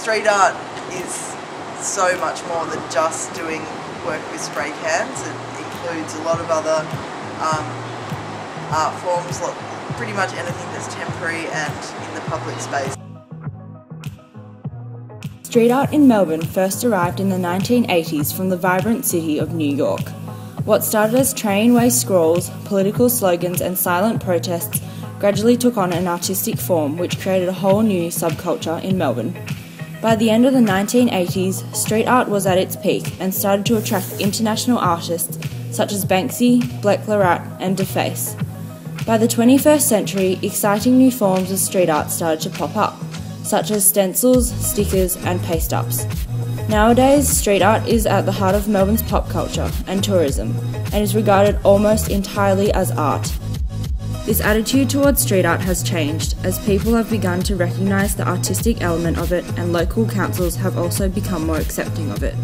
street art is so much more than just doing work with spray cans. It includes a lot of other art forms, pretty much anything that's temporary and in the public space. Street art in Melbourne first arrived in the 1980s from the vibrant city of New York. What started as trainway scrawls, political slogans and silent protests gradually took on an artistic form which created a whole new subculture in Melbourne. By the end of the 1980s, street art was at its peak and started to attract international artists such as Banksy, Black Larat and Deface. By the 21st century, exciting new forms of street art started to pop up, such as stencils, stickers and paste-ups. Nowadays, street art is at the heart of Melbourne's pop culture and tourism and is regarded almost entirely as art. This attitude towards street art has changed as people have begun to recognise the artistic element of it and local councils have also become more accepting of it.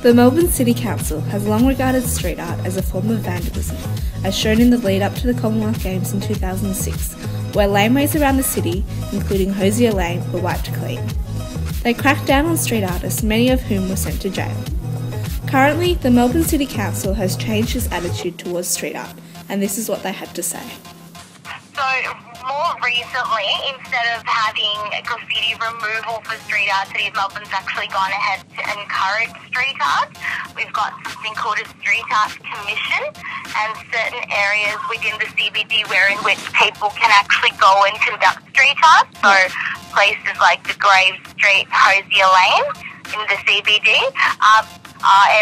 The Melbourne City Council has long regarded street art as a form of vandalism, as shown in the lead up to the Commonwealth Games in 2006, where laneways around the city, including Hosier Lane, were wiped clean. They cracked down on street artists, many of whom were sent to jail. Currently, the Melbourne City Council has changed its attitude towards street art, and this is what they had to say. So more recently, instead of having graffiti removal for street art, City of Melbourne's actually gone ahead to encourage street art. We've got something called a street art commission and certain areas within the CBD in which people can actually go and conduct street art. So places like the Grave Street, Hosier Lane in the CBD are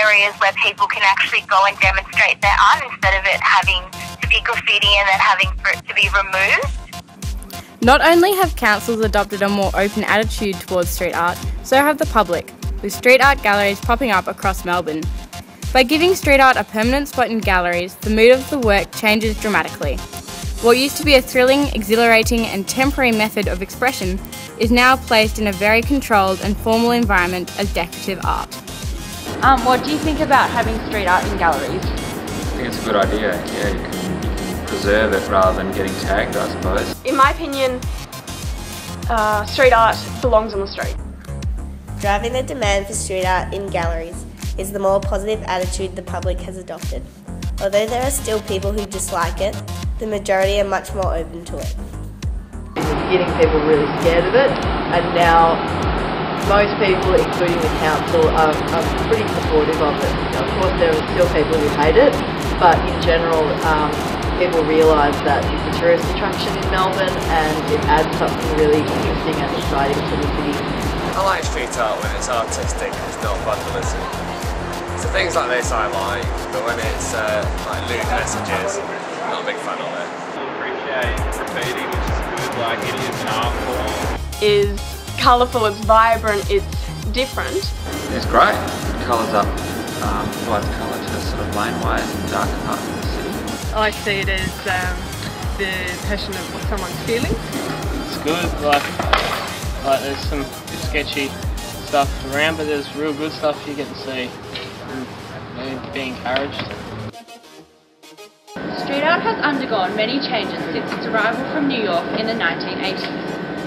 areas where people can actually go and demonstrate their art instead of it having to be graffiti and then having for it to be removed. Not only have councils adopted a more open attitude towards street art, so have the public, with street art galleries popping up across Melbourne. By giving street art a permanent spot in galleries, the mood of the work changes dramatically. What used to be a thrilling, exhilarating and temporary method of expression is now placed in a very controlled and formal environment as decorative art. What do you think about having street art in galleries? I think it's a good idea. Yeah, you can preserve it rather than getting tagged, I suppose. In my opinion, street art belongs on the street. Driving the demand for street art in galleries is the more positive attitude the public has adopted. Although there are still people who dislike it, the majority are much more open to it. In the beginning, people were really scared of it, and now most people, including the council, are pretty supportive of it. Of course, there are still people who hate it, but in general, people realise that it's a tourist attraction in Melbourne and it adds something really interesting and exciting to the city. I like street art when it's artistic and it's not vandalism. So things like this I like, but when it's like lewd messages, I'm not a big fan of it. I appreciate graffiti, which is good, like it is an art form. Is colourful, it's vibrant, it's different. It's great. It colours up, provides colour to sort of laneways and darker parts of the city. I like to see it as the passion of someone's feelings. It's good, like there's some sketchy stuff around, but there's real good stuff you get to see and be encouraged. Street art has undergone many changes since its arrival from New York in the 1980s.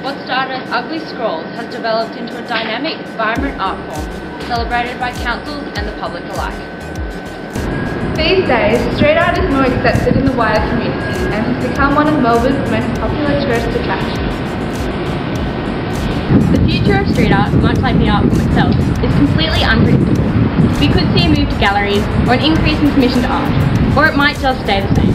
What started as ugly scrolls has developed into a dynamic, vibrant art form, celebrated by councils and the public alike. These days, street art is more accepted in the wider community and has become one of Melbourne's most popular tourist attractions. The future of street art, much like the art form itself, is completely unpredictable. We could see a move to galleries, or an increase in commissioned art, or it might just stay the same.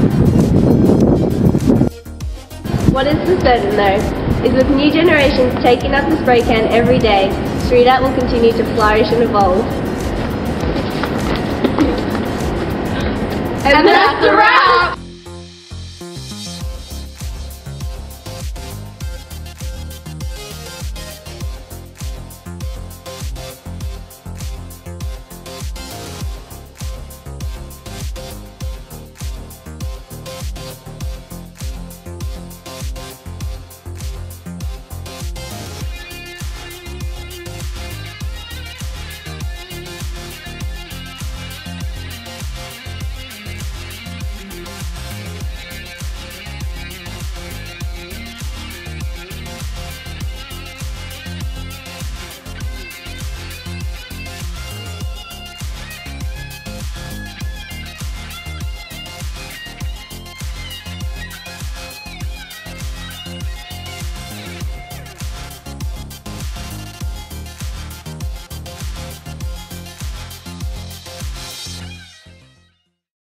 What is for certain though, is with new generations taking up the spray can every day, street art will continue to flourish and evolve. And that's a wrap!